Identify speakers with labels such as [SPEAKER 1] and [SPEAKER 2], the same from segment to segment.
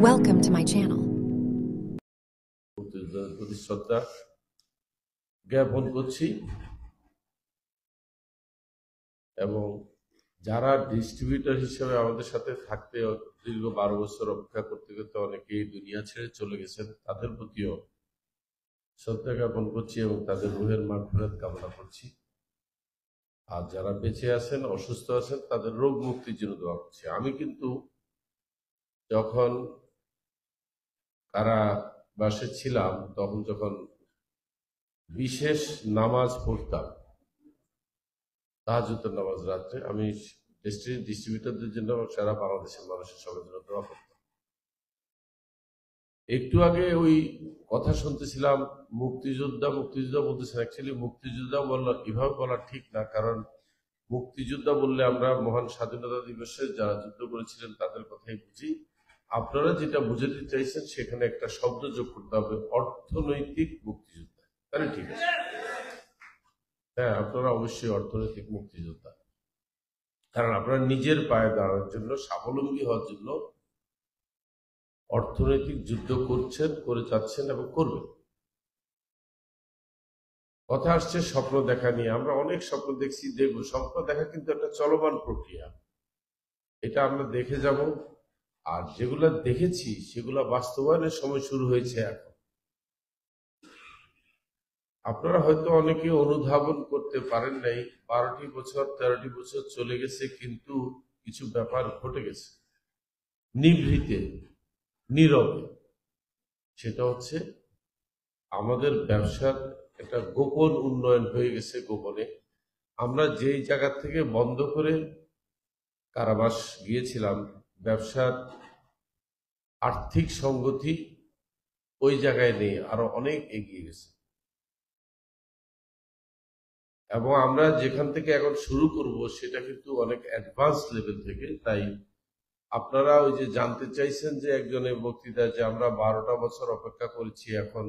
[SPEAKER 1] Welcome to my channel.
[SPEAKER 2] প্রতি শ্রদ্ধা জ্ঞাপন করছি এবং যারা ডিস্ট্রিবিউটর হিসেবে আমাদের সাথে থাকতে দীর্ঘ 12 বছর অপেক্ষা করতে করতে অনেকেই দুনিয়া ছেড়ে চলে গেছেন, তাদের প্রতিও শ্রদ্ধা জ্ঞাপন করছি এবং তাদের রুহের মাগফিরাত কামনা করছি। আর যারা বেঁচে আছেন, অসুস্থ আছেন, তাদের রোগ মুক্তির জন্য দোয়া করছি। আমি কিন্তু যখন কারাবাসে ছিলাম, তখন যখন বিশেষ নামাজ পড়তাম, তাহাজ্জুদের নামাজ রাত্রে, আমি ডিস্ট্রিবিউটরদের জন্য সারা বাংলাদেশের মানুষের সবার জন্য দোয়া করতাম। একটু আগে ওই কথা শুনতেছিলাম, মুক্তিযোদ্ধা বলতেছেন। অ্যাকচুয়ালি মুক্তিযোদ্ধা বললো এভাবে বলা ঠিক না, কারণ মুক্তিযোদ্ধা বললে আমরা মহান স্বাধীনতা দিবসে যারা যুদ্ধ করেছিলেন তাদের কথাই বুঝি। আপনারা যেটা বুঝাতে চাইছেন সেখানে একটা শব্দ যোগ করতে হবে, অর্থনৈতিক মুক্তিযোদ্ধা, তাহলে ঠিক আছে। হ্যাঁ, আপনারা অবশ্যই অর্থনৈতিক মুক্তিযোদ্ধা, কারণ আপনারা নিজের পায়ে দাঁড়ানোর জন্য, স্বাবলম্বী হওয়ার জন্য অর্থনৈতিক যুদ্ধ করছেন, করে যাচ্ছেন এবং করবেন। কথা আসছে স্বপ্ন দেখা নিয়ে। আমরা অনেক স্বপ্ন দেখছি, দেখব। স্বপ্ন দেখা কিন্তু একটা চলমান প্রক্রিয়া, এটা আমরা দেখে যাব। আর যেগুলা দেখেছি সেগুলা বাস্তবায়নের সময় শুরু হয়েছে এখন। আপনারা হয়তো অনেকে অনুধাবন করতে পারেন নাই, 12টি বছর 13টি বছর চলে গেছে, কিন্তু কিছু ব্যাপার ঘটে গেছে নিভৃতে, নীরবে। সেটা হচ্ছে আমাদের ব্যবসার একটা গোপন উন্নয়ন হয়ে গেছে। গোপনে আমরা যেই জায়গা থেকে বন্ধ করে কারাবাস গিয়েছিলাম, ব্যবসার আর্থিক সংগতি ওই জায়গায় নেই, আরো অনেক এগিয়ে গেছে। এবং আমরা যেখান থেকে এখন শুরু করব সেটা কিন্তু অনেক অ্যাডভান্স লেভেল থেকে। তাই আপনারা ওই যে জানতে চাইছেন যে একজনের বক্তৃতা, যে আমরা 12টা বছর অপেক্ষা করেছি, এখন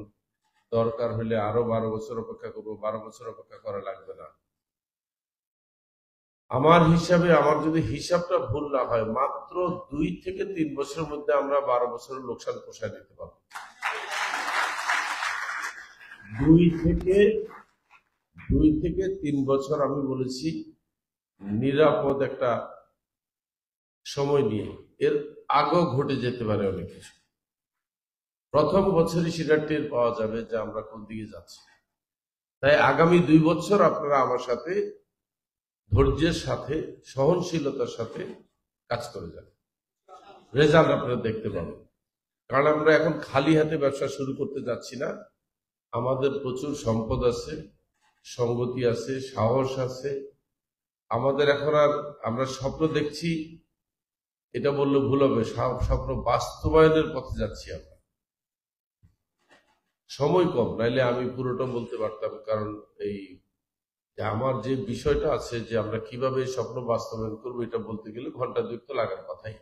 [SPEAKER 2] দরকার হলে আরো 12 বছর অপেক্ষা করবো। 12 বছর অপেক্ষা করা লাগবে না। আমার হিসাবে, আমার যদি হিসাবটা ভুল না হয়, মাত্র 2 থেকে 3 বছরের মধ্যে আমরা 12 বছরের লোকসান পোষায় দিতে পারবো। 2 থেকে 3 বছর আমি বলেছি, নিরাপদ একটা সময় নিয়ে। এর আগেও ঘটে যেতে পারে অনেক কিছু। প্রথম বছরই সেটা টের পাওয়া যাবে যে আমরা কোন দিকে যাচ্ছি। তাই আগামী 2 বছর আপনারা আমার সাথে ধৈর্যের সাথে, সহনশীলতার সাথে কাজ করে যান। রেজাল্ট আপনারা দেখতে পাবেন। কারণ আমরা এখন খালি হাতে ব্যবসা শুরু করতে যাচ্ছি না। আমাদের প্রচুর সম্পদ আছে, সঙ্গতি আছে, সাহস আছে। আমাদের এখন আর আমরা স্বপ্ন দেখছি এটা বললে ভুল হবে, স্বপ্ন বাস্তবায়নের পথে যাচ্ছি আমরা। সময় কম, নাইলে আমি পুরোটা বলতে পারতাম। কারণ এই আমার যে বিষয়টা আছে, যে আমরা কিভাবে স্বপ্ন বাস্তবায়ন করবো, এটা বলতে গেলে ঘন্টা 2 তো লাগার কথাই।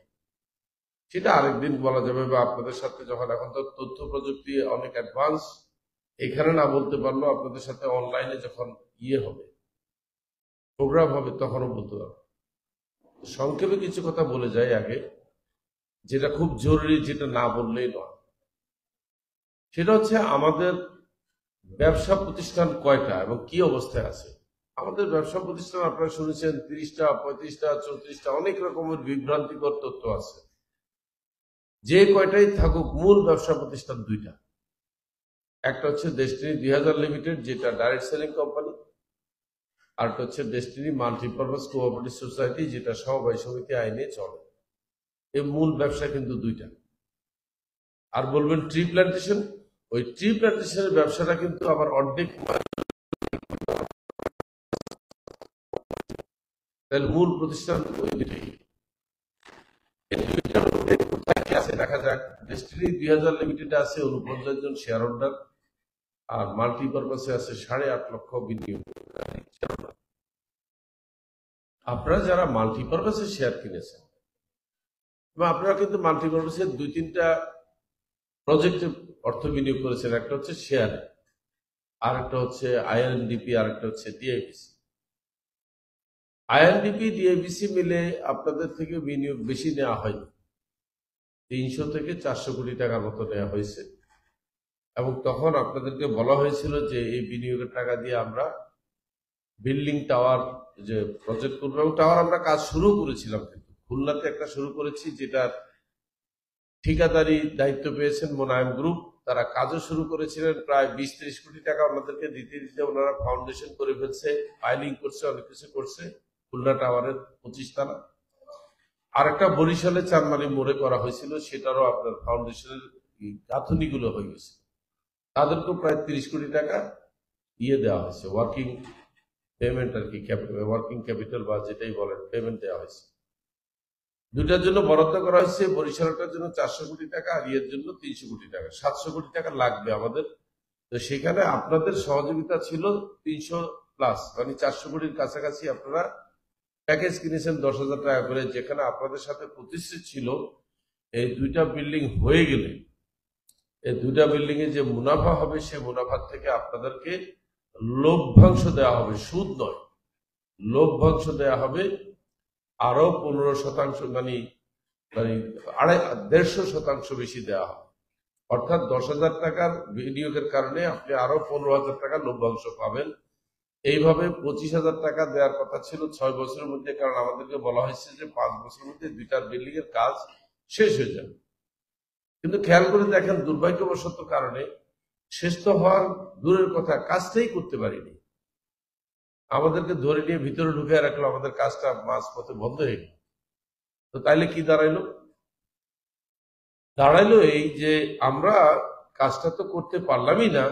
[SPEAKER 2] সেটা আরেকদিন বলা যাবে, বা আপনাদের সাথে যখন, এখন তো তথ্য প্রযুক্তি অনেক অ্যাডভান্স, এখানে না বলতে পারলেও আপনাদের সাথে অনলাইনে যখন হবে, প্রোগ্রাম হবে, তখনও বলতে পারবো। সংক্ষেপে কিছু কথা বলে যাই আগে, যেটা খুব জরুরি, যেটা না বললেই নয়। সেটা হচ্ছে আমাদের ব্যবসা প্রতিষ্ঠান কয়টা এবং কি অবস্থায় আছে। আমাদের ব্যবসা প্রতিষ্ঠান আপনারা শুনেছেন 30টা, 35টা, 34টা, অনেক রকমের বিভ্রান্তিকর তথ্য আছে। যে কয়টাই থাকুক, মূল ব্যবসা প্রতিষ্ঠান 2টা। একটা হচ্ছে ডেস্টিনি 2000 লিমিটেড, যেটা ডাইরেক্ট সেলিং কোম্পানি। আরেকটা হচ্ছে ডেস্টিনি মাল্টিপারপাস কোঅপারেটিভ সোসাইটি, যেটা সমবায় সমিতি আইনে চলে। এই মূল ব্যবসা কিন্তু 2টা। আর বলবেন ট্রি প্ল্যান্টেশন, ওই ট্রি প্ল্যান্টেশনের ব্যবসাটা কিন্তু আবার অর্ধেক। তাহলে মূল প্রতিষ্ঠান ওই দুটাই। দেখা যাক, ডেস্টিনি 2000 লিমিটেড আছে 49 জন শেয়ার হোল্ডার, আর মাল্টিপারপাসে আছে 8.5 লক্ষ বিনিয়োগ। আপনারা যারা মাল্টিপারপাসে শেয়ার কিনেছেন, আপনারা কিন্তু মাল্টিপারপাসের 2-3টা প্রজেক্টে অর্থ বিনিয়োগ করেছেন। একটা হচ্ছে শেয়ারে, আর একটা হচ্ছে আইএনডিপি, আর একটা হচ্ছে ডিআইবিসি। আইএনডিপি, ডিআইবিসি মিলে আপনাদের থেকে বিনিয়োগ বেশি নেওয়া হয়নি। 300 থেকে 400 কোটি টাকার মতো নেওয়া হয়েছে। এবং তখন আপনাদেরকে বলা হয়েছিল যে এই বিনিয়োগের টাকা দিয়ে আমরা বিল্ডিং টাওয়ার যে প্রজেক্ট করবো, এবং টাওয়ার আমরা কাজ শুরু করেছিলাম, কিন্তু খুলনাতে একটা শুরু করেছি, যেটা ঠিকাদারি দায়িত্ব পেয়েছেন মোনায়েম গ্রুপ। তারা কাজও শুরু করেছিলেন, প্রায় 20-30 কোটি টাকা ওনাদেরকে দিতে দিতে ওনারা ফাউন্ডেশন করে ফেলছে, ফাইলিং করছে, অনেক কিছু করছে। খুলনা টাওয়ারের 25 তলা। আর একটা বরিশালে চানমারি মোড়ে করা হয়েছিল, সেটারও আপনার ফাউন্ডেশনের গাঁথনিগুলো হয়ে গেছে। তাদেরকেও প্রায় 30 কোটি টাকা দেওয়া হয়েছে, ওয়ার্কিং পেমেন্ট আর কি, ওয়ার্কিং ক্যাপিটাল বা যেটাই বলেন, পেমেন্ট দেওয়া হয়েছে। দুটার জন্য বরাদ্দ করা হয়েছে, বরিশালটার জন্য 400 কোটি টাকা, আর ইয়ের জন্য 300 কোটি টাকা, 700 কোটি টাকা লাগবে আমাদের। তো সেখানে আপনাদের সহযোগিতা ছিল 300 প্লাস, মানে 400 কোটির কাছাকাছি আপনারা প্যাকেজ কিনেছেন 10,000 টাকা করে, যেখানে আপনাদের সাথে প্রতিশ্রুতি ছিল এই দুইটা বিল্ডিং হয়ে গেলে এই দুইটা বিল্ডিং এ যে মুনাফা হবে, সে মুনাফার থেকে আপনাদেরকে লভ্যাংশ দেওয়া হবে, সুদ নয়, লভ্যাংশ দেওয়া হবে আরো 15%, মানে 150% বেশি দেওয়া হবে। অর্থাৎ 10,000 টাকার বিনিয়োগের কারণে আপনি আরো 15,000 টাকা লভ্যাংশ পাবেন। এইভাবে 25,000 টাকা দেওয়ার কথা ছিল 6 বছরের মধ্যে, কারণ আমাদেরকে বলা হয়েছে যে 5 বছরের মধ্যে দুইটার বিল্ডিং এর কাজ শেষ হয়ে যাবে। কিন্তু খেয়াল করে দেখেন, দুর্ভাগ্যবশত কারণে শেষ তো হওয়ার দূরের কথা, কাজটাই করতে পারিনি। আমাদেরকে ধরে নিয়ে ভিতরে ঢুকে রাখলো, আমাদের কাজটা মাঝপথে বন্ধ হয়ে গেল। তো তাইলে কি দাঁড়াইলো? এই যে আমরা কাজটা তো করতে পারলামই না,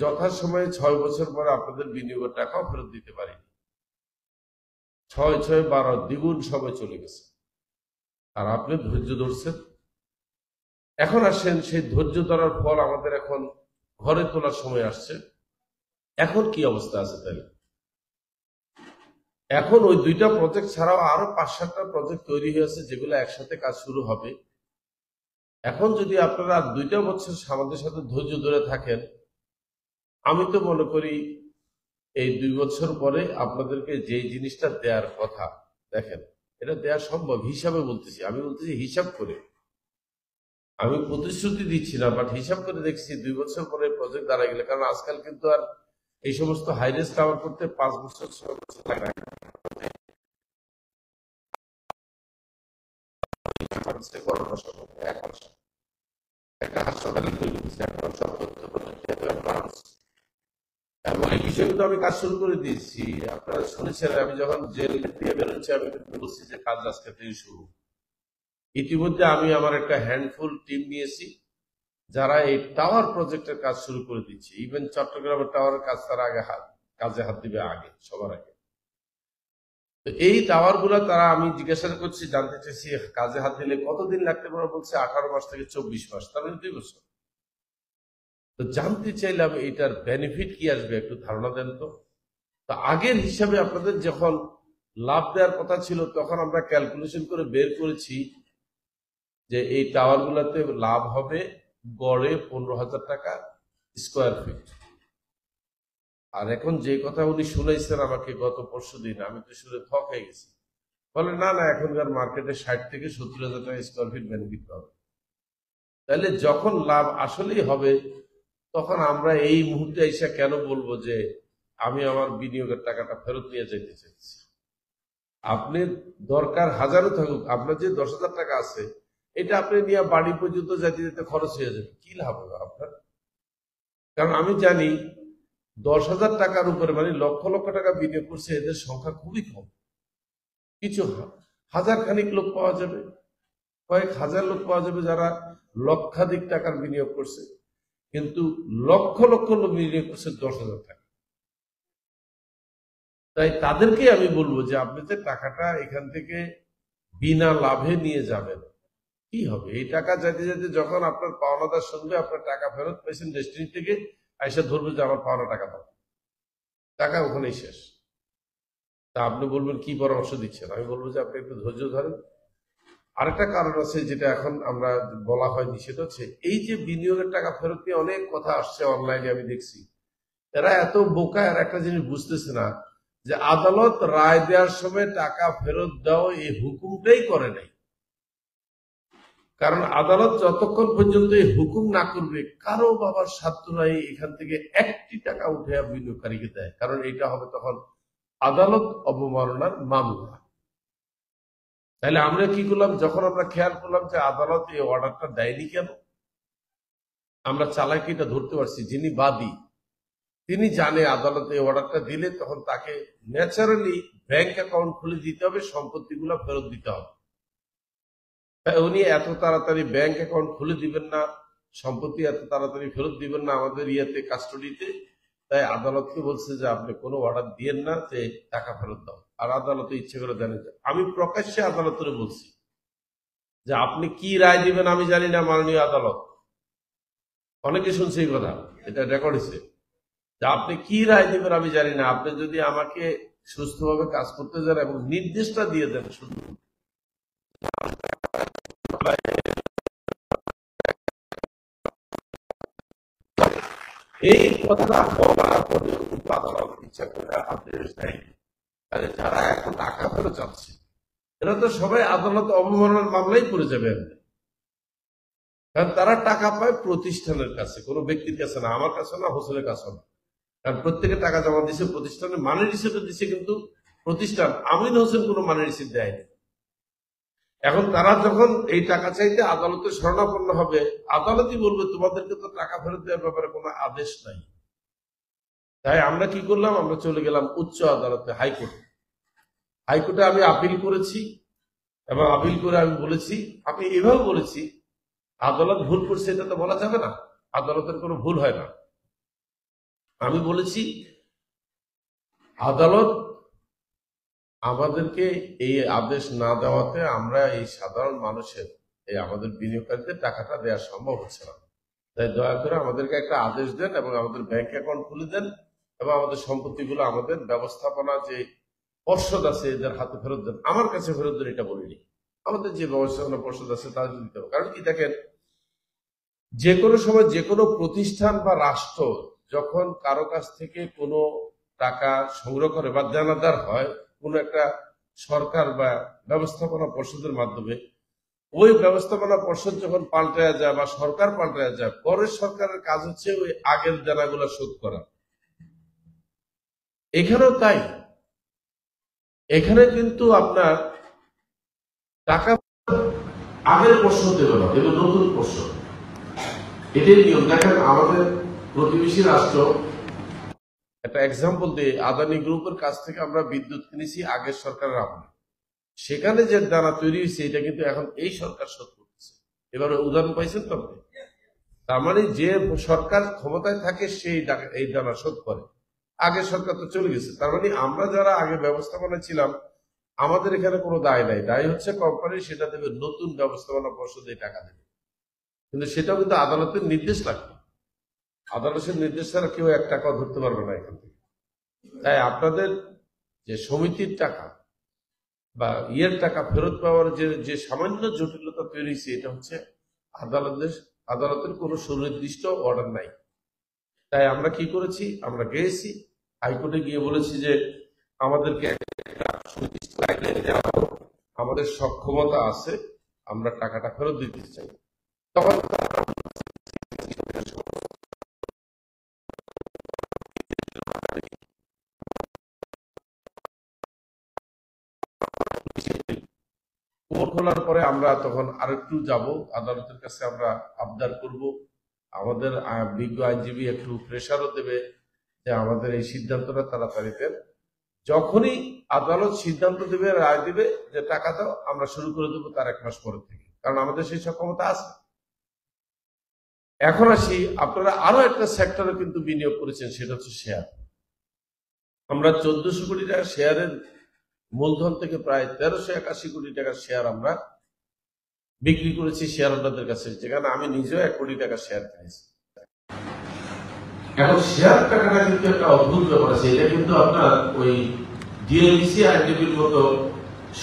[SPEAKER 2] যথাসময়ে 6 বছর পরে আপনাদের বিনিয়োগের টাকাও ফেরত দিতে পারিনি। 6-6-12 দ্বিগুণ সময় চলে গেছে, আর আপনি ধৈর্য ধরছেন। এখন আসেন, সেই ধৈর্য ধরার ফল আমাদের এখন ঘরে তোলার সময় আসছে। এখন কি অবস্থা আছে? তাহলে এখন ওই দুইটা প্রজেক্ট ছাড়াও আরো 5-7টা প্রজেক্ট তৈরি হয়েছে, যেগুলো একসাথে কাজ শুরু হবে। এখন যদি আপনারা 2টা বছর আমাদের সাথে ধৈর্য ধরে থাকেন, আমি তো মনে করি এই 2 বছর পরে আপনাদেরকে যে জিনিসটা দেওয়ার কথা, দেখেন এটা দেওয়া সম্ভব। হিসাবে বলতেছি, আমি বলতেছি হিসাব করে, আমি প্রতিশ্রুতি দিচ্ছি না, বাট হিসাব করে দেখছি 2 বছর পরে প্রজেক্ট দাঁড়ায় গেলে, কারণ আজকাল কিন্তু আর এই সমস্ত হাইরেস টাওয়ার করতে 5 বছর 6 বছর লাগে না। করোনার সময় 1 মাস একটা হাসপাতালে তৈরি হচ্ছে, এখন সব তথ্য প্রযুক্তি অ্যাডভান্স, এবং এই বিষয়ে কিন্তু আমি কাজ শুরু করে দিয়েছি। আপনারা শুনেছেন, আমি যখন জেল দিয়ে বেরোচ্ছি, আমি কিন্তু বলছি যে কাজ আজকে থেকে শুরু। ইতিমধ্যে আমি আমার একটা হ্যান্ডফুল টিম নিয়েছি, যারা এই টাওয়ার প্রজেক্টের কাজ শুরু করে দিচ্ছে। ইভেন চট্টগ্রামের টাওয়ারের কাজ তারা আগে কাজে হাত দিবে, আগে সবার আগে। তো এই টাওয়ার গুলা তারা, আমি জিজ্ঞাসা করছি, জানতে চাইছি কাজে হাত দিলে কতদিন লাগতে পারে, বলছে 18 মাস থেকে 24 মাস, তার মানে 2 বছর। তো জানতে চাইলাম এটার বেনিফিট কি আসবে, একটু ধারণা দেন তো। তো আগের হিসাবে আপনাদের যখন লাভ দেওয়ার কথা ছিল, তখন আমরা ক্যালকুলেশন করে বের করেছি যে এই টাওয়ার গুলাতে লাভ হবে গড়ে 15,000 টাকা স্কোয়ার ফিট। আর এখন যে কথা উনি শুনাইছেন আমাকে গত পরশুদিন, আমি তো শুনে থক হয়ে গেছি। বলে না না, এখনকার মার্কেটে 60 থেকে 70,000 টাকা স্কোয়ার ফিট বেনিফিট পাবে। তাহলে যখন লাভ আসলেই হবে, তখন আমরা এই মুহূর্তে এসে কেন বলবো যে আমি আমার বিনিয়োগের টাকাটা ফেরত নিয়ে যেতে চাইছি? আপনি দরকার হাজারও থাকুক, আপনার যে 10,000 টাকা আছে, এটা আপনি নিয়ে বাড়ি পর্যন্ত যেতে যেতে খরচ হয়ে যাবে, কি লাভ হবে আপনার? কারণ আমি জানি 10,000 টাকার উপরে, মানে লক্ষ লক্ষ টাকা বিনিয়োগ করছে, এদের সংখ্যা খুবই কম। কিছু হাজার খানিক লোক পাওয়া যাবে, কয়েক হাজার লোক পাওয়া যাবে যারা লক্ষাধিক টাকার বিনিয়োগ করছে, কিন্তু লক্ষ লক্ষ লোক বিনিয়োগ করছে 10,000 টাকা। তাই তাদেরকে আমি বলবো যে আপনি যে টাকাটা এখান থেকে বিনা লাভে নিয়ে যাবেন, কি হবে? এই টাকা যেতে যেতে যখন আপনার পাওনাদার শুনবে আপনার টাকা ফেরত পেয়েছেন ডেস্টিনি থেকে, আইসা ধরবে যে আমার পাওনা টাকা দাও, টাকা ওখানেই শেষ। তা আপনি বলবেন কি পরামর্শ দিচ্ছেন? আমি বলবো যে আপনি একটু ধৈর্য ধরেন। আরেকটা কারণ আছে যেটা এখন আমরা বলা হয়নি, সেটা হচ্ছে এই যে বিনিয়োগের টাকা ফেরত নিয়ে অনেক কথা আসছে অনলাইনে, আমি দেখছি এরা এত বোকা, আর একটা জিনিস বুঝতেছে না যে আদালত রায় দেওয়ার সময় টাকা ফেরত দাও এই হুকুমটাই করে নাই। কারণ আদালত যতক্ষণ পর্যন্ত এই হুকুম না করবে কারো বাবার সাধ্য নাই এখান থেকে 1টি টাকা উঠে বিনিয়োগকারীকে দেয়, কারণ এটা হবে তখন আদালত অবমাননার মামলা। তাহলে আমরা কি করলাম, যখন আমরা খেয়াল করলাম যে আদালত এই অর্ডারটা দেয়নি কেন, আমরা চালাকিটা ধরতে পারছি। যিনি বাদী তিনি জানে আদালত এই অর্ডারটা দিলে তখন তাকে ন্যাচারালি ব্যাংক অ্যাকাউন্ট খুলে দিতে হবে, সম্পত্তিগুলো ফেরত দিতে হবে। উনি এত তাড়াতাড়ি ব্যাংক অ্যাকাউন্ট খুলে দিবেন না, সম্পত্তি এত তাড়াতাড়ি ফেরত দিবেন না আমাদের কাস্টডিতে। তাই আদালতকে বলছে যে আপনি কোনো অর্ডার দিয়েন না, যে টাকা ফেরত দাও। আর আদালতে ইচ্ছে করে দেন। আমি প্রকাশ্যে আদালতের বলছি যে আপনি কি রায় দিবেন আমি জানি না, মাননীয় আদালত। অনেকে শুনছে এই কথা, এটা রেকর্ড হয়েছে, যে আপনি কি রায় দিবেন আমি জানি না, আপনি যদি আমাকে সুস্থভাবে কাজ করতে যান এবং নির্দেশটা দিয়ে দেন শুধু। এই কথাটা বলার পরে আদালত ইচ্ছা করে আদেশ দেয়। যারা এখন টাকা ফেরত চাচ্ছে এরা তো সবাই আদালত অবমাননার মামলাই পড়ে যাবে, কারণ তারা টাকা পায় প্রতিষ্ঠানের কাছে, কোনো ব্যক্তির কাছে না, আমার কাছে না, হোসেনের কাছে না। কারণ প্রত্যেকে টাকা জমা দিচ্ছে প্রতিষ্ঠানের মানি রিসিপ্ট দিচ্ছে, কিন্তু প্রতিষ্ঠান আমিন হোসেন কোনো মানি রিসিপ্ট দেয়নি। এখন তারা যখন এই টাকা চাইতে আদালতে শরণাপন্ন হবে, আদালতই বলবে তোমাদেরকে তো টাকা ফেরত দেওয়ার ব্যাপারে কোনো আদেশ নাই। তাই আমরা কি করলাম, আমরা চলে গেলাম উচ্চ আদালতে, হাইকোর্টে আমি আপিল করেছি এবং আপিল করে আমি বলেছি, আমি এভাবে বলেছি, আদালত ভুল করছে এটা তো বলা যাবে না, আদালতের কোনো ভুল হয় না। আমি বলেছি আদালত আমাদেরকে এই আদেশ না দেওয়াতে আমরা এই সাধারণ মানুষের, এই আমাদের বিনিয়োগকারীদের টাকাটা দেওয়া সম্ভব হচ্ছে না। তাই দয়া করে আমাদেরকে একটা আদেশ দেন এবং আমাদের ব্যাংক অ্যাকাউন্ট খুলে দেন এবং আমাদের সম্পত্তিগুলো আমাদের ব্যবস্থাপনা যে পর্ষদ আছে এদের হাতে ফেরত দেন। আমার কাছে ফেরত দেন এটা বলিনি, আমাদের যে ব্যবস্থাপনা পর্ষদ আছে তাদের দিতে হবে। কারণ কি, দেখেন, যে কোনো সময় যে কোনো প্রতিষ্ঠান বা রাষ্ট্র যখন কারো কাছ থেকে কোনো টাকা সংগ্রহ করে বা দেনাদার হয় কোন একটা সরকার বা ব্যবস্থাপনা পর্ষদের মাধ্যমে, ওই ব্যবস্থাপনা পর্ষদ যখন পাল্টায়া যায় বা সরকার পাল্টায়া যায়, পরের সরকারের কাজ হচ্ছে ওই আগের দেনাগুলো শোধ করা। এখানেও তাই, এখানে কিন্তু আপনার টাকা আগের পর্ষদ দেবে না, দেবে নতুন পর্ষদ, এটাই নিয়ম। দেখেন আমাদের প্রতিবেশী রাষ্ট্র, একটা এক্সাম্পল দিয়ে, আদানি গ্রুপের কাছ থেকে আমরা বিদ্যুৎ কিনেছি আগের সরকারের আমলে, সেখানে যে দানা তৈরি হয়েছে এটা কিন্তু এখন এই সরকার শোধ করতেছে। এবার উদাহরণ পাইছেন তো আপনি? তার মানে যে সরকার ক্ষমতায় থাকে সেই এই দানা শোধ করে, আগের সরকার তো চলে গেছে। তার মানে আমরা যারা আগে ব্যবস্থাপনা ছিলাম আমাদের এখানে কোনো দায় নাই, দায় হচ্ছে কোম্পানি, সেটা দেবে নতুন ব্যবস্থাপনা পর্ষদে টাকা দেবে। কিন্তু সেটাও কিন্তু আদালতের নির্দেশ লাগবে, আদালতের নির্দেশ ছাড়া কেউ 1 টাকাও ধরতে পারবে না এখান থেকে। তাই আপনাদের যে সমিতির টাকা বা টাকা ফেরত পাওয়ার যে সামান্য জটিলতা তৈরি হয়েছে, এটা হচ্ছে আদালতের কোনো সুনির্দিষ্ট অর্ডার নাই। তাই আমরা কি করেছি, আমরা গিয়েছি হাইকোর্টে গিয়ে বলেছি যে আমাদেরকে আমাদের সক্ষমতা আছে, আমরা টাকাটা ফেরত দিতে চাই। তখন কোর্ট খোলার পরে আমরা তখন আরেকটু যাব আদালতের কাছে, আমরা আবদার করব, আমাদের বিজ্ঞ আইনজীবী একটু প্রেসারও দেবে যে আমাদের এই সিদ্ধান্তটা তাড়াতাড়ি দেন। যখনই আদালত সিদ্ধান্ত দেবে, রায় দিবে যে টাকা দাও, আমরা শুরু করে দেবো তার 1 মাস পরে থেকে, কারণ আমাদের সেই সক্ষমতা আছে। এখন আসি, আপনারা আরো একটা সেক্টরে কিন্তু বিনিয়োগ করেছেন, সেটা হচ্ছে শেয়ার। আমরা 1400 কোটি টাকা শেয়ারের মূলধন থেকে প্রায় 1381 কোটি টাকার শেয়ার আমরা বিক্রি করেছি শেয়ার হোল্ডারদের কাছে, যেখানে আমি নিজেও 1 কোটি টাকা শেয়ার কিনেছি। এখন শেয়ার টাকাটা কিন্তু একটা অদ্ভুত ব্যাপার আছে, এটা কিন্তু আপনার ওই ডিএলসি আইডিবির মতো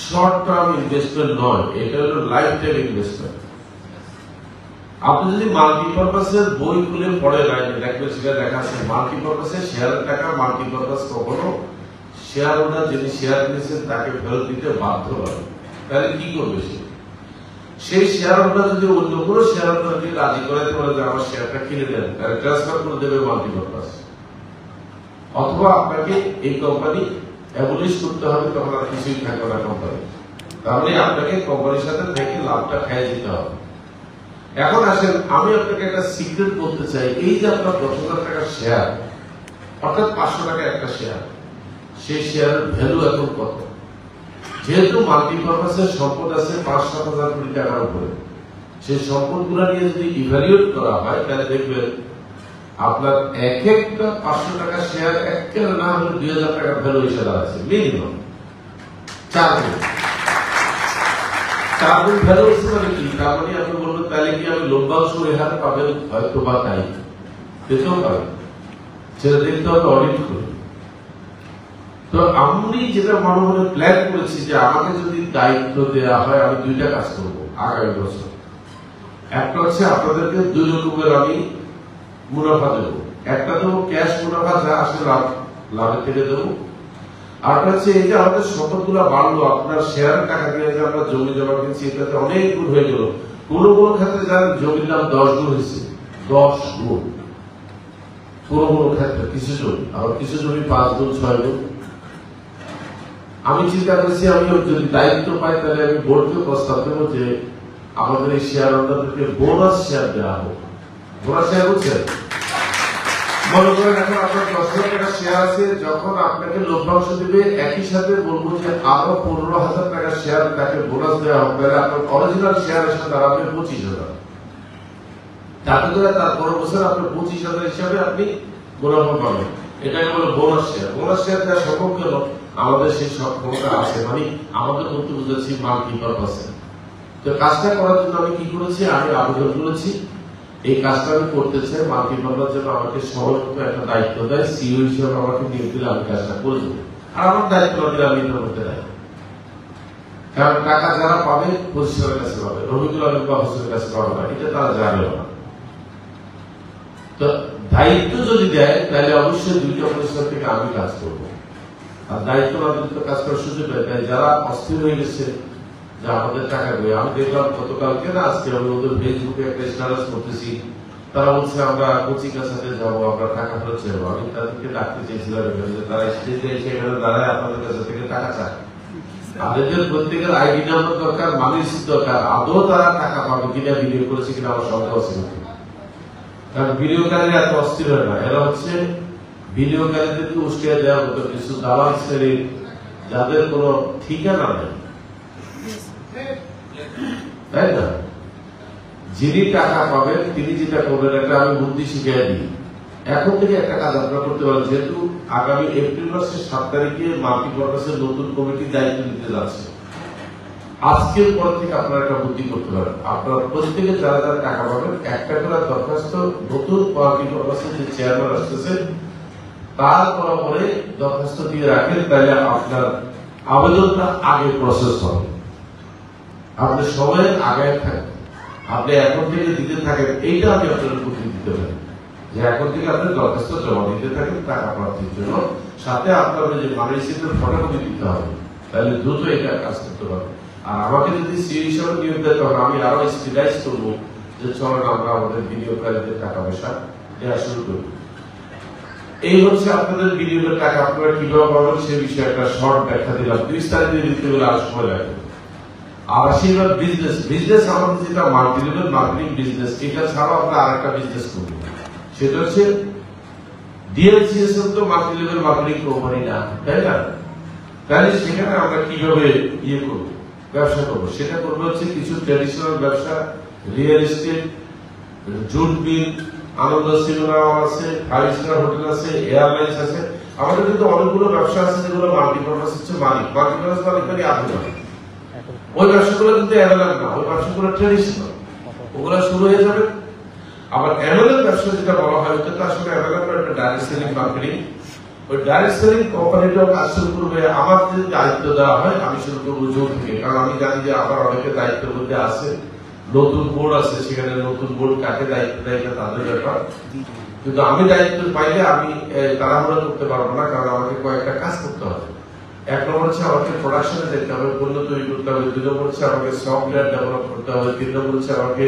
[SPEAKER 2] শর্ট টার্ম ইনভেস্টমেন্ট নয়, এটা হলো লাইফ টাইম ইনভেস্টমেন্ট। আপনি যদি মাল্টিপারপাসের বই খুলে পড়ে নাই দেখবেন সেটা লেখা আছে মাল্টিপারপাসে শেয়ারের টাকা, মাল্টিপারপাস কখনো শেয়ার হোল্ডার যিনি শেয়ার কিনেছেন তাকে ফেরত দিতে বাধ্য হয়। তাহলে কি করবে সে? সেই শেয়ার হোল্ডার যদি অন্য কোনো শেয়ার হোল্ডারকে রাজি করাতে পারে যে আমার শেয়ারটা কিনে দেন, তাহলে ট্রান্সফার করে দেবে মাল্টিপারপাস, অথবা আপনাকে এই কোম্পানি অ্যাবলিশ করতে হবে, তখন আর কিছুই থাকবে না কোম্পানি, তাহলে আপনাকে কোম্পানির সাথে থেকে লাভটা খাইয়ে দিতে হবে। এখন আসেন, আমি আপনাকে একটা সিক্রেট বলতে চাই, এই যে আপনার 10,000 টাকার শেয়ার, অর্থাৎ 500 টাকা একটা শেয়ার, সেই শেয়ারের ভ্যালু এখন কত? যেহেতু মাল্টিপারপাসের সম্পদ আছে 5-7 হাজার কোটি টাকার উপরে, সেই সম্পদগুলো নিয়ে যদি ইভ্যালুয়েট করা হয়, তাহলে দেখবেন আপনার এক একটা 500 টাকা শেয়ার একেবারে না হলে 2,000 টাকার ভ্যালু হিসেবে আছে, মিনিমাম 4 গুণ ভ্যালু হচ্ছে। মানে কি? তার মানে আপনি বলবেন তাহলে কি আমি লভ্যাংশ রেহাই পাবেন, হয়তো বা তাই পেতেও পারেন, সেটা দেখতে হবে অডিট করে। তো আমি যেটা মনে মনে প্ল্যান করেছি যে আমাকে যদি দায়িত্ব দেওয়া হয়, আমি 2টা কাজ করবো আগামী বছর। একটা হচ্ছে আপনাদেরকে 2 রকমের আমি মুনাফা দেবো। একটা দেবো ক্যাশ মুনাফা, যা আসে লাভের থেকে দেবো। আর হচ্ছে এই যে আমাদের সম্পদগুলো বাড়লো, আপনার শেয়ারের টাকা দিয়ে যে আমরা জমি জমা কিনছি, এটাতে অনেক গুণ হয়ে গেল। কোনো কোনো ক্ষেত্রে যার জমির দাম 10 গুণ হয়েছে, 10 গুণ কোনো কোনো ক্ষেত্রে, কিছু জমি, আবার কিছু জমি 5 গুণ 6 গুণ। আমি চিন্তা করছি, আমি যদি দায়িত্ব পাই তাহলে আমি বোর্ডকে প্রস্তাব দেবো যে আমাদের এই শেয়ার হোল্ডারদেরকে বোনাস শেয়ার দেওয়া হোক। বোনাস শেয়ার বুঝছেন? মনে করেন এখন আপনার 10,000 টাকা শেয়ার আছে, যখন আপনাকে লভ্যাংশ দিবে, একই সাথে বলবো যে আরো 15,000 টাকা শেয়ার তাকে বোনাস দেওয়া হোক, তাহলে আপনার অরিজিনাল শেয়ার এসে দাঁড়াবে 25,000। তাতে করে তার পরের বছর আপনার 25,000 হিসাবে আপনি মুনাফা পাবেন। এটাকে বলে বোনাস শেয়ার। বোনাস শেয়ার দেওয়া সম্ভব কেন? আমাদের সেই সক্ষমতা আছে, মানে আমাদের বলতে বুঝেছি মাল্টিপারপাসে। তো কাজটা করার জন্য আমি কি করেছি, আমি আবেদন করেছি, এই কাজটা আমি করতে চাই। মাল্টিপারপাস যেন আমাকে সময় মতো একটা দায়িত্ব দেয়, সিইও হিসেবে আমাকে নিয়োগ দিলে আমি কাজটা করে দেবো। আর আমার দায়িত্ব দিলে আমি এটা করতে দেয়, কারণ টাকা যারা পাবে পরিষদের কাছে পাবে, রবিকুল আলম বা হোসেনের কাছে পাবে না, এটা তারা জানে না। তো দায়িত্ব যদি দেয় তাহলে অবশ্যই 2টা পরিষদ থেকে আমি কাজ করবো। আর দায়িত্ব না দিলে তো কাজ করার সুযোগ পাই। তাই যারা অস্থির হয়ে গেছে যে আমাদের টাকা দেবে, আমি দেখলাম গতকালকে না আজকে আমি ওদের ফেসবুকে একটা স্ট্যাটাস করতেছি, তারা বলছে আমরা কোচিংয়ের সাথে যাবো, আমরা টাকা ফেরত চাইবো। আমি তাদেরকে ডাকতে চেয়েছিলাম যে তারা স্টেজে এসে এখানে দাঁড়ায় আপনাদের কাছে থেকে টাকা চায়। তাদের প্রত্যেকের আইডি নাম্বার দরকার, মানি রিসিপ্ট দরকার, আদৌ তারা টাকা পাবে কিনা, বিনিয়োগ করেছে কিনা আমার সন্দেহ আছে। কারণ বিনিয়োগকারীরা এত অস্থির হয় না, এরা হচ্ছে বিনিয়োগকারীদেরকে উস্কে দেওয়ার মতো কিছু দালাল শ্রেণীর, যাদের কোনো ঠিকানা নেই, তাই না? যিনি টাকা পাবেন তিনি যেটা করবেন, একটা আমি বুদ্ধি শিখিয়ে দিই। এখন থেকে একটা কাজ আপনারা করতে পারেন, যেহেতু আগামী এপ্রিল মাসের 7 তারিখে মাল্টিপারপাসের নতুন কমিটির দায়িত্ব নিতে যাচ্ছে, আজকের পর থেকে আপনারা একটা বুদ্ধি করতে পারেন। আপনারা প্রত্যেকে যারা যারা টাকা পাবেন, একটা করে দরখাস্ত নতুন মাল্টিপারপাসের যে চেয়ারম্যান আসতেছে তার পরে দরখাস্ত দিয়ে রাখেন, তাহলে আপনার আবেদনটা আগে প্রসেস হবে, আপনি সময়ের আগে থাকেন, আপনি এখন থেকে দিতে থাকেন। এইটা আমি আপনার বুদ্ধি দিতে পারি যে এখন থেকে আপনি দরখাস্ত জমা দিতে থাকেন টাকা প্রাপ্তির জন্য, সাথে আপনার যে মানি রিসিপ্টের ফটোকপি দিতে হবে, তাহলে দ্রুত এটা কাজ করতে পারবেন। আর আমাকে যদি সিইও হিসাবে নিয়োগ দেয়, তখন আমি আরো স্পিডাইজ করবো যে চলেন আমরা আমাদের বিনিয়োগকারীদের টাকা পয়সা দেওয়া শুরু করব। এই হচ্ছে আপনাদের বিনিয়োগের টাকা আপনারা কিভাবে পাবেন সে বিষয়ে একটা শর্ট ব্যাখ্যা দিলাম। বিস্তারিত দিতে গেলে আর সময় লাগবে। আর আশীর্বাদ বিজনেস আমাদের যেটা মাল্টি লেভেল মার্কেটিং বিজনেস, এটা ছাড়াও আমরা আরেকটা বিজনেস করবো, সেটা হচ্ছে ডিএলসিএস তো মাল্টি লেভেল মার্কেটিং কোম্পানি না, তাই না? তাহলে সেখানে আমরা কিভাবে করবো, ব্যবসা করবো, সেটা করবো হচ্ছে কিছু ট্র্যাডিশনাল ব্যবসা, রিয়েল এস্টেট, জুট মিল, আনন্দ সিনেমা আছে, 5 স্টার হোটেল আছে, এয়ারলাইন্স আছে। আমাদের কিন্তু অনেকগুলো ব্যবসা আছে যেগুলো মাল্টিপারপাস হচ্ছে মাল্টিপারপাস মানে আধুনিক। ওই ব্যবসাগুলো কিন্তু অ্যাভেলেবল না, ওই ব্যবসাগুলো ট্র্যাডিশনাল, ওগুলো শুরু হয়ে যাবে। আবার অ্যাভেলেবল ব্যবসা যেটা বলা হয়, ওটা তো আসলে অ্যাভেলেবল একটা ডাইরেক্ট সেলিং মার্কেটিং। ওই ডাইরেক্ট সেলিং কোম্পানিটাও কাজ শুরু করবে। আমার যদি দায়িত্ব দেওয়া হয়, আমি শুরু করবো জোর থেকে, কারণ আমি জানি যে আবার অনেকে দায়িত্বের মধ্যে আছে, নতুন বোর্ড আছে, সেখানে নতুন বোর্ড কাকে দায়িত্ব দেয় এটা তাদের ব্যাপার। কিন্তু আমি দায়িত্ব পাইলে আমি তাড়াহুড়া করতে পারবো না, কারণ আমাকে কয়েকটা কাজ করতে হবে। এক নম্বর হচ্ছে আমাকে প্রোডাকশনে যেতে হবে, পণ্য তৈরি করতে হবে। দুই নম্বর হচ্ছে আমাকে সফটওয়্যার ডেভেলপ করতে হবে। তিন নম্বর হচ্ছে আমাকে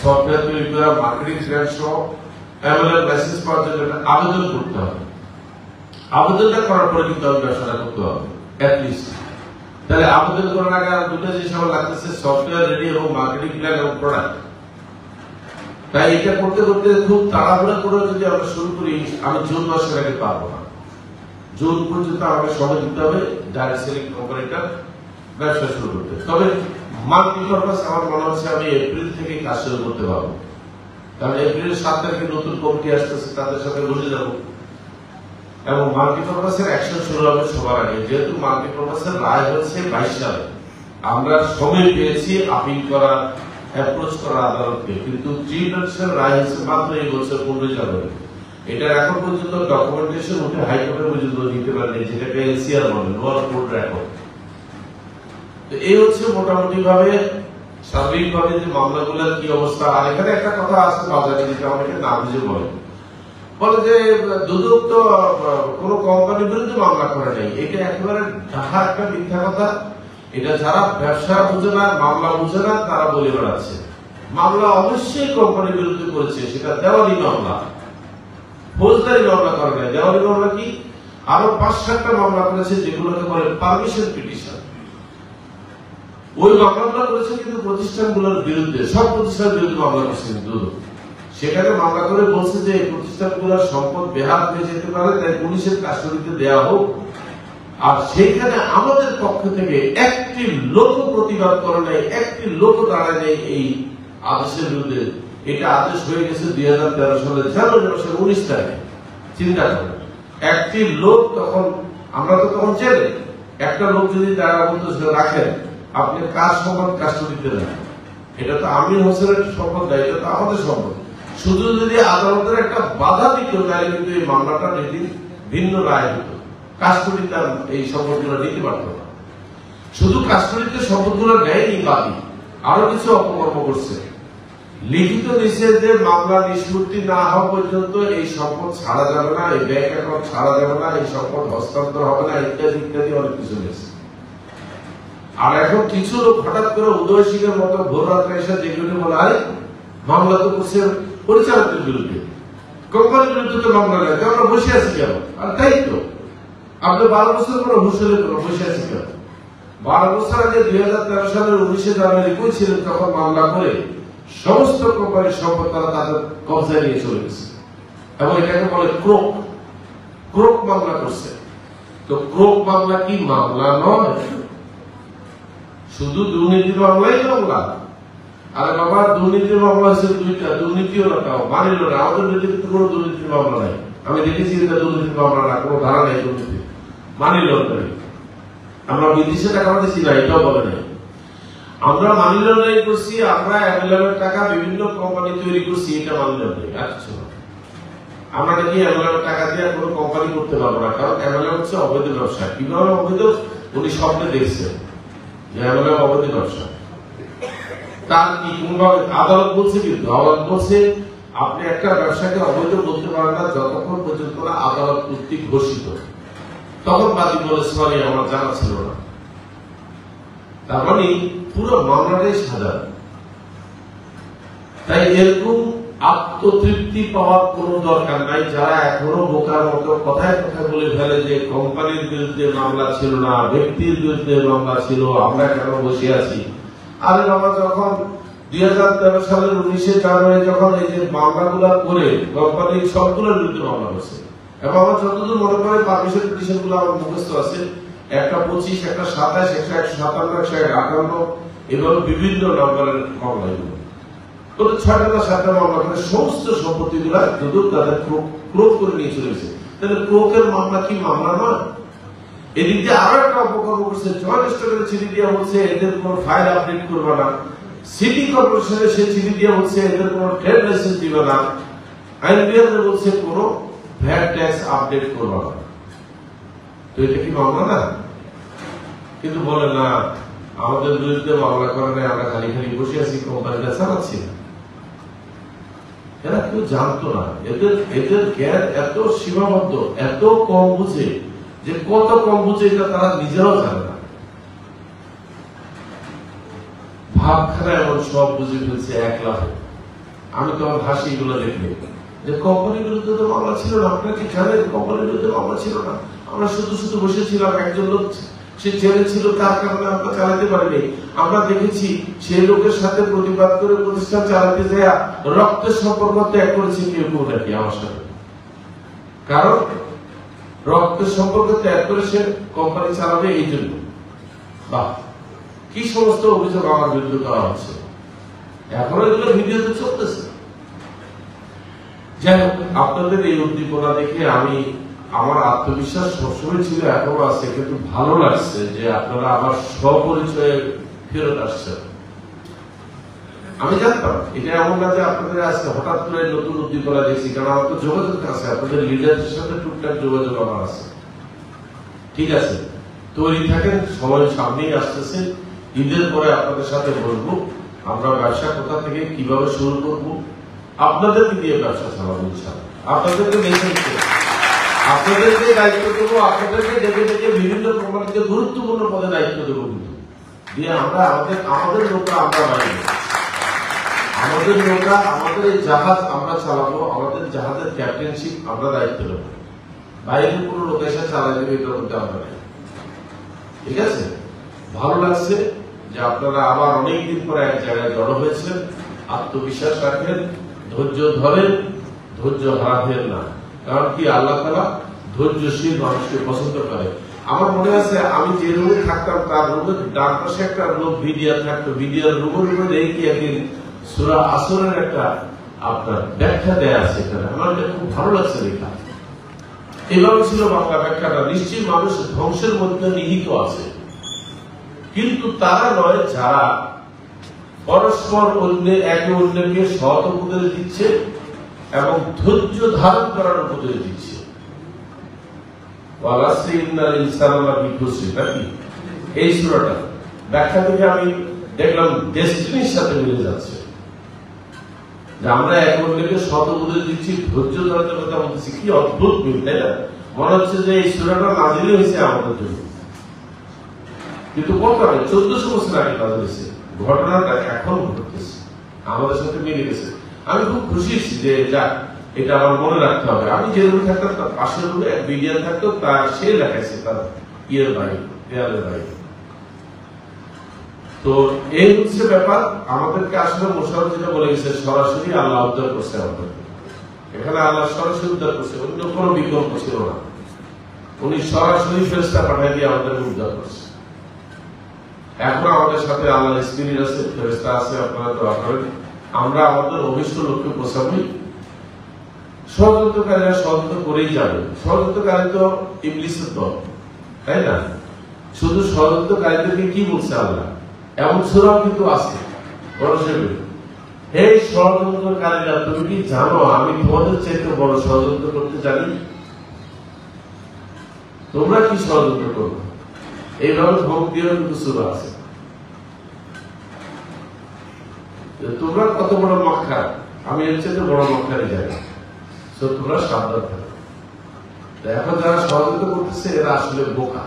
[SPEAKER 2] সফটওয়্যার তৈরি করা, মার্কেটিং ফিনান্স সহ অ্যাভেলেবল লাইসেন্স পাওয়ার জন্য একটা আবেদন করতে হবে। আবেদনটা করার পরে কিন্তু আমি ব্যবসাটা করতে হবে অ্যাটলিস্ট। তাহলে আবেদন করার আগে আর দুটো জিনিস আমার লাগতেছে, সফটওয়্যার রেডি এবং মার্কেটিং প্ল্যান এবং প্রোডাক্ট। তাই এটা করতে করতে খুব তাড়াহুড়া করে যদি আমরা শুরু করি, আমি জুন মাসের আগে পারবো না। জুন পর্যন্ত আমাকে সময় দিতে হবে ডাইরেক্ট সেলিং কোম্পানিটা ব্যবসা শুরু করতে। তবে মাল্টি পারপাস আমার মনে হচ্ছে আমি এপ্রিল থেকে কাজ শুরু করতে পারবো, কারণ এপ্রিলের 7 তারিখে নতুন কমিটি আসতেছে, তাদের সাথে বসে যাবো এবং মাল্টি পারপাসের অ্যাকশন শুরু হবে সবার আগে। যেহেতু মাল্টি পারপাসের রায় হয়েছে 22 সালে, আমরা সময় পেয়েছি আপিল করা, অ্যাপ্রোচ করা আদালতকে, কিন্তু ট্রিব্যুনালের রায় হয়েছে মাত্র এই বছর 15 জানুয়ারি। এটা এখন পর্যন্ত ডকুমেন্টেশন উঠে হাইকোর্টে পর্যন্ত দিতে পারেনি, যেটাকে এনসিআর বলে, লোয়ার কোর্ট রেকর্ড। তো এই হচ্ছে মোটামুটি ভাবে সার্বিক ভাবে যে মামলাগুলোর কি অবস্থা। আর এখানে একটা কথা আছে বাজারে, যেটা অনেকে না বুঝে বলে যে দুদক তো কোন কোম্পানির বিরুদ্ধে মামলা করে নাই। এটা একেবারে ঢাকা একটা মিথ্যা কথা। এটা যারা ব্যবসা বুঝে না, মামলা বুঝে না, তারা বলে বেড়াচ্ছে। মামলা অবশ্যই কোম্পানির বিরুদ্ধে করেছে, সেটা দেওয়ানি মামলা, ফৌজদারি মামলা করে নাই। দেওয়ানি মামলা কি, আরো 5-7টা মামলা করেছে, যেগুলোকে বলে পারমিশন পিটিশন। ওই মামলাগুলো করেছে কিন্তু প্রতিষ্ঠানগুলোর বিরুদ্ধে, সব প্রতিষ্ঠানের বিরুদ্ধে মামলা করেছে দুদক। সেখানে মামলা করে বলছে যে এই প্রতিষ্ঠানগুলোর সম্পদ বেহাত হয়ে যেতে পারে, তাই পুলিশের কাস্টডিতে দেওয়া হোক। আর সেইখানে আমাদের পক্ষ থেকে একটি লোক প্রতিবাদ করে নাই, একটি লোক দাঁড়ায় নেই এই আদেশের বিরুদ্ধে। এটা আদেশ হয়ে গেছে 2013 সালের জানুয়ারি মাসের 19 তারিখে। চিন্তা করেন, একটি লোক তখন, আমরা তো তখন জেলে, একটা লোক যদি দাঁড়া বলতো রাখেন, আপনি কার সম্পদ কাস্টডিতে রাখেন, এটা তো আমির হোসেনের সম্পদ দেয়, এটা তো আমাদের সম্পদ। শুধু যদি আদালতের একটা বাধা দিত, তাহলে কিন্তু এই মামলাটা ভিন্ন রায় হতো, কাস্টডিতে এই সম্পদগুলো নিতে পারত না। শুধু কাস্টডিতে সম্পদগুলো নেয়নি বাদী, আরো কিছু অপকর্ম করছে। লিখিত দিচ্ছে যে মামলা নিষ্পত্তি না হওয়া পর্যন্ত এই সম্পদ ছাড়া যাবে না, এই ব্যাংক অ্যাকাউন্ট ছাড়া যাবে না, এই সম্পদ হস্তান্তর হবে না, ইত্যাদি ইত্যাদি অনেক কিছু দিয়েছে। আর এখন কিছু লোক হঠাৎ করে উদয় সিংহের মতো ভোর রাত্রে এসে যেগুলো বলে, আরে মামলা তো করছে পরিচালকের বিরুদ্ধে, কোম্পানির বিরুদ্ধে তো মামলা নেই, আমরা বসে আছি কেন? আর তাই তো, আপনি 12 বছর পরে হুঁশিয়ারি করে বসে আছি কেন? 12 বছর আগে 2013 সালের 19 জানুয়ারি কই ছিলেন? তখন মামলা করে সমস্ত কোম্পানির সম্পদ তারা তাদের কবজায় নিয়ে চলে গেছে এবং এটাকে বলে ক্রোক। ক্রোক মামলা করছে। তো ক্রোক মামলা কি মামলা নয়? শুধু দুর্নীতির মামলাই মামলা? আরে বাবা, দুর্নীতির মামলা হচ্ছে 2টা, দুর্নীতিও না, তাও মানিল না। আমাদের বিরুদ্ধে কোনো দুর্নীতির মামলা নাই, আমি দেখেছি এটা দুর্নীতির মামলা না, কোনো ধারা নাই দুর্নীতি, মানিল না। আমরা বিদেশে টাকা পাঠাচ্ছি না, এটাও বলে নাই। আমরা মানি লন্ডারিং করছি, আমরা অ্যাভেলেবল টাকা বিভিন্ন কোম্পানি তৈরি করছি, এটা মানি লন্ডারিং। আর কিছু না। আমরা নাকি অ্যাভেলেবল টাকা দিয়ে কোনো কোম্পানি করতে পারবো না, কারণ অ্যাভেলেবল হচ্ছে অবৈধ ব্যবসা। কিভাবে অবৈধ? উনি স্বপ্নে দেখছেন যে অ্যাভেলেবল অবৈধ ব্যবসা। তার কি কোনভাবে আদালত বলছে? কিন্তু আদালত বলছে আপনি একটা ব্যবসাকে অবৈধ বলতে পারেন না যতক্ষণ পর্যন্ত না আদালত কর্তৃক ঘোষিত। তখন বাদী বলে, সরি আমার জানা ছিল না। তার মানে পুরো মামলাটাই সাধারণ। তাই এরকম আত্মতৃপ্তি পাওয়ার কোন দরকার নাই। যারা এখনো বোকার মতো কথায় কথায় বলে ফেলে যে কোম্পানির বিরুদ্ধে মামলা ছিল না, ব্যক্তির বিরুদ্ধে মামলা ছিল, আমরা কেন বসে আছি? আরে বাবা, যখন 2013 সালের 19 জানুয়ারি যখন এই যে মামলাগুলো করে কোম্পানির সবগুলোর বিরুদ্ধে মামলা করছে, এবং আমার যতদূর মনে করে পারমিশন পিটিশন গুলো আমার মুখস্থ আছে, একটা 25, একটা 27, একটা 157, 158 এবং বিভিন্ন নম্বরের মামলাগুলো করে 6টা না 7টা মামলা করে সমস্ত সম্পত্তি গুলা দুদক তাদের ক্রোক করে নিয়ে চলে গেছে। তাহলে ক্রোকের মামলা কি মামলা নয়? এদিক দিয়ে আরো একটা অপকর্ম করছে, জয়েন্ট স্টকের চিঠি দিয়ে বলছে এদের কোন ফাইল আপডেট করবে না, সিটি কর্পোরেশনের সে চিঠি দিয়ে বলছে এদের কোন ট্রেড লাইসেন্স দিবে না, আইনবিআর বলছে কোন ভ্যাট ট্যাক্স আপডেট করবে না। তো এটা কি মামলা না? কিন্তু বলে না, আমাদের বিরুদ্ধে মামলা করে নাই, আমরা খালি খালি বসে আছি, কোম্পানিটা চালাচ্ছি না। এরা কেউ জানতো না, এদের জ্ঞান এত সীমাবদ্ধ, এত কম বুঝে যে কত কম বুঝে এটা তারা নিজেরাও জানে না। ভাবখানা এমন সব বুঝে ফেলছে 1 লাখে। আমি তো আমার হাসি এগুলো দেখলে যে কোম্পানির বিরুদ্ধে তো মামলা ছিল না, আপনারা কি জানেন কোম্পানির বিরুদ্ধে মামলা ছিল না, আমরা শুধু শুধু বসেছিলাম, একজন লোক সে জেলে ছিল, তার কারণে আমরা চালাতে পারিনি। আমরা দেখেছি সেই লোকের সাথে প্রতিবাদ করে প্রতিষ্ঠান চালাতে যায় রক্তের সম্পর্ক ত্যাগ করেছে কেউ কেউ নাকি আমার সাথে, কারণ রক্তের সম্পর্ক ত্যাগ করে সে কোম্পানি চালাবে এই জন্য। বা কি সমস্ত অভিযোগ আমার বিরুদ্ধে করা হচ্ছে, এখনো এগুলো ভিডিওতে চলতেছে। যাই হোক, আপনাদের এই উদ্দীপনা দেখে আমার আত্মবিশ্বাস সবসময় ছিল, এখনো আছে, কিন্তু ভালো লাগছে যে আপনারা আবার স্বপরিচয়ে ফেরত আসছেন। আমি জানতাম এটা এমন না যে আপনাদের আজকে হঠাৎ করে নতুন উদ্দীপনা দেখছি, কারণ আমার তো যোগাযোগ আছে, আপনাদের লিডারদের সাথে টুকটাক যোগাযোগ আমার আছে। ঠিক আছে, তৈরি থাকেন, সময় সামনেই আসতেছে, ঈদের পরে আপনাদের সাথে বলবো আমরা ব্যবসা কোথা থেকে কিভাবে শুরু করবো, আপনাদেরকে দিয়ে ব্যবসা চালাবো ইনশাআল্লাহ। আপনাদেরকে আপনাদেরকে দায়িত্ব দেবো, আপনাদেরকে ডেকে ডেকে বিভিন্ন কোম্পানিতে গুরুত্বপূর্ণ পদে দায়িত্ব দেবো, কিন্তু দিয়ে আমরা আমাদের লোকরা আমরা বাইরে, আমাদের লোকরা আমাদের এই জাহাজ আমরা চালাবো, আমাদের জাহাজের ক্যাপ্টেনশিপ আমরা দায়িত্ব নেবো, বাইরের কোনো লোক এসে চালাই দেবে এটা করতে আমরা নেই। ঠিক আছে, ভালো লাগছে যে আপনারা আবার অনেকদিন পরে এক জায়গায় জড়ো হয়েছেন। আত্মবিশ্বাস রাখেন, ধৈর্য ধরেন, ধৈর্য হারাবেন না, কারণ কি আল্লাহ তাআলা ধৈর্যশীল মানুষকে পছন্দ করে। আমার মনে আছে আমি যে রুমে থাকতাম তার রুমের ডান পাশে একটা লোক ভিডিও থাকতো, ভিডিওর রুমের উপরে এই কি একদিন সূরা আসরের একটা আপনার ব্যাখ্যা দেয়া আছে, এখানে আমার খুব ভালো লাগছে লেখা। এভাবে ছিল বাংলা ব্যাখ্যাটা, নিশ্চয়ই মানুষ ধ্বংসের মধ্যে নিহিত আছে, কিন্তু তারা নয় যারা পরস্পর একে অন্যকে সৎ উপদেশ দিচ্ছে এবং ধৈর্য ধারণ করার উপদেশ দিচ্ছে। এই সূরাটা ব্যাখ্যা থেকে আমি দেখলাম ডেস্টিনির সাথে মিলে যাচ্ছে, যে আমরা একে অন্যকে সৎ উপদেশ দিচ্ছি, ধৈর্য ধরার কথা বলতেছি। কি অদ্ভুত মিল, তাই না? মনে হচ্ছে যে এই সূরাটা নাজিল হয়েছে আমাদের জন্য, কিন্তু কত আগে 1400 বছর আগে নাজিল হয়েছে। ঘটনাটা এখন ঘটতেছে, আমাদের সাথে মিলে গেছে। আমি খুব খুশি যে যাক, এটা আমার মনে রাখতে হবে। আমি যে রুমে থাকতাম তার পাশের রুমে এক বিডিয়ার থাকতো, তার সে লেখাইছে তার ইয়ের বাইরে, দেয়ালের বাইরে। তো এই হচ্ছে ব্যাপার। আমাদেরকে আসলে মোশাররফ যেটা বলে গেছে, সরাসরি আল্লাহ উদ্ধার করছে আমাদের, এখানে আল্লাহ সরাসরি উদ্ধার করছে, অন্য কোনো বিকল্প ছিল না। উনি সরাসরি ফেরেশতা পাঠিয়ে দিয়ে আমাদের উদ্ধার করছে। এখন আমাদের সাথে আল্লাহর স্পিরিট আছে, ফেরেশতা আছে, আপনারা দোয়া করেন, আমরা আমাদের অভিষ্ট লক্ষ্যে পৌঁছাবই। ষড়যন্ত্রকারীরা ষড়যন্ত্র করেই যাবে, ষড়যন্ত্রকারী তো ইবলিসের দল, তাই না? শুধু ষড়যন্ত্রকারীদেরকে কি বলছে আল্লাহ, এমন সূরাও কিন্তু আছে বড় সেবে, এই ষড়যন্ত্রকারীরা তুমি কি জানো আমি তোমাদের চাইতে বড় ষড়যন্ত্র করতে জানি, তোমরা কি ষড়যন্ত্র করবে? এইভাবে ধমক দিয়ে কিন্তু সূরা আছে, তোমরা কত বড় মক্কার, আমি এর চাইতে বড় মক্কারে যাই, তোমরা সাবধান থাকো। এখন যারা ষড়যন্ত্র করতেছে এরা আসলে বোকা।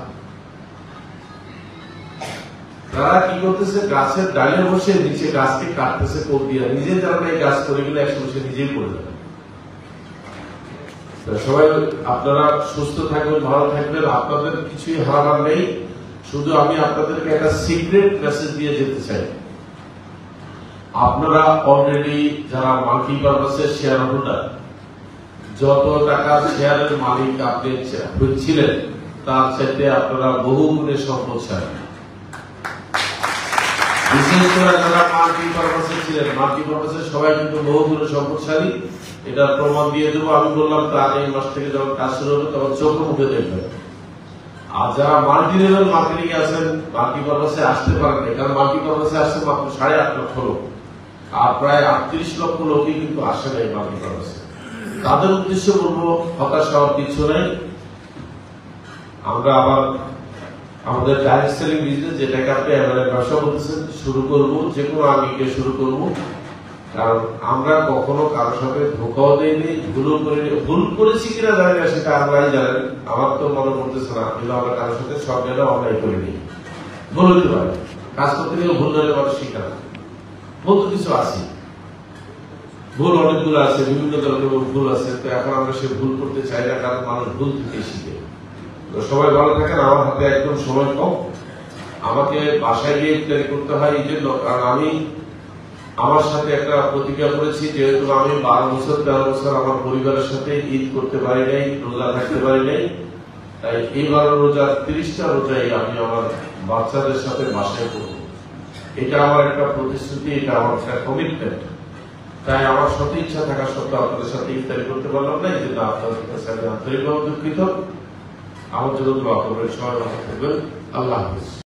[SPEAKER 2] তারা কি করতেছে, গাছের ডালে বসে নিচে গাছকে কাটতেছে কোপ দিয়ে, নিজে যারা এই গাছ করে গেলে একশো বসে নিজেই পড়ে যাবে। সবাই আপনারা সুস্থ থাকবেন, ভালো থাকবেন, আপনাদের কিছুই হারাবার নেই। শুধু আমি আপনাদেরকে একটা সিক্রেট মেসেজ দিয়ে যেতে চাই। আপনারা অলরেডি যারা মাল্টি পারপাসের শেয়ার হোল্ডার, যত টাকা শেয়ারের মালিক আপনি ছিলেন তার চাইতে আপনারা বহু গুণে সম্পদশালী। বিশেষ করে যারা মাল্টি পারপাসে ছিলেন, মাল্টি পারপাসের সবাই কিন্তু বহু গুণে সম্পদশালী, এটা প্রমাণ দিয়ে দেবো। আমি বললাম তার এই মাস থেকে যখন কাজ শুরু হবে তখন চোখে মুখে দেখবেন। আর যারা মাল্টি লেভেল মার্কেটিং আছেন, মাল্টি পারপাসে আসতে পারেন, কারণ মাল্টি পারপাসে আসছে মাত্র 8.5 লক্ষ লোক, আর প্রায় 38 লক্ষ লোকই কিন্তু আসে না এই মাল্টি পারপাসে। তাদের উদ্দেশ্য বলবো, হতাশ হওয়ার কিছু নেই। আমরা আবার আমাদের ডাইরেক্ট সেলিং বিজনেস, যেটাকে আপনি ব্যবসা বলতেছেন, শুরু করবো, যে কোনো আগে শুরু করবো। কারণ আমরা কখনো কারোর সাথে ধোকাও দেয়নি, ভুলও করিনি। ভুল করেছি কিনা জানি না, সেটা আমরাই জানেন, আমার তো মনে করতেছে না, কিন্তু আমরা কারোর সাথে সব জায়গায় অন্যায় করিনি। ভুল হইতে পারে, কাজ করতে গেলে ভুল হলে মানুষ শিখে না। ভুল তো কিছু আছে, ভুল অনেকগুলো আছে, বিভিন্ন ধরনের ভুল আছে। তো এখন আমরা সে ভুল করতে চাই না, কারণ মানুষ ভুল থেকে শিখে। তো সবাই ভালো থাকেন। আমার হাতে একদম সময় কম, আমাকে বাসায় গিয়ে ইফতারি করতে হয় এই জন্য, কারণ আমি আমার সাথে একটা প্রতিজ্ঞা করেছি, যেহেতু আমি 12 বছর 13 বছর আমার পরিবারের সাথে ঈদ করতে পারি নাই, রোজা থাকতে পারি নাই, তাই এইবার রোজার 30টা রোজাই আমি আমার বাচ্চাদের সাথে বাসায় করব। এটা আমার একটা প্রতিশ্রুতি, এটা আমার একটা কমিটমেন্ট। তাই আমার সাথে ইচ্ছা থাকা সত্ত্বেও আপনাদের সাথে ইফতারি করতে পারলাম না, এই জন্য আপনাদের কাছে আমি আন্তরিকভাবে দুঃখিত। আমার জন্য দোয়া করবেন, সবাই ভালো থাকবেন। আল্লাহ হাফেজ।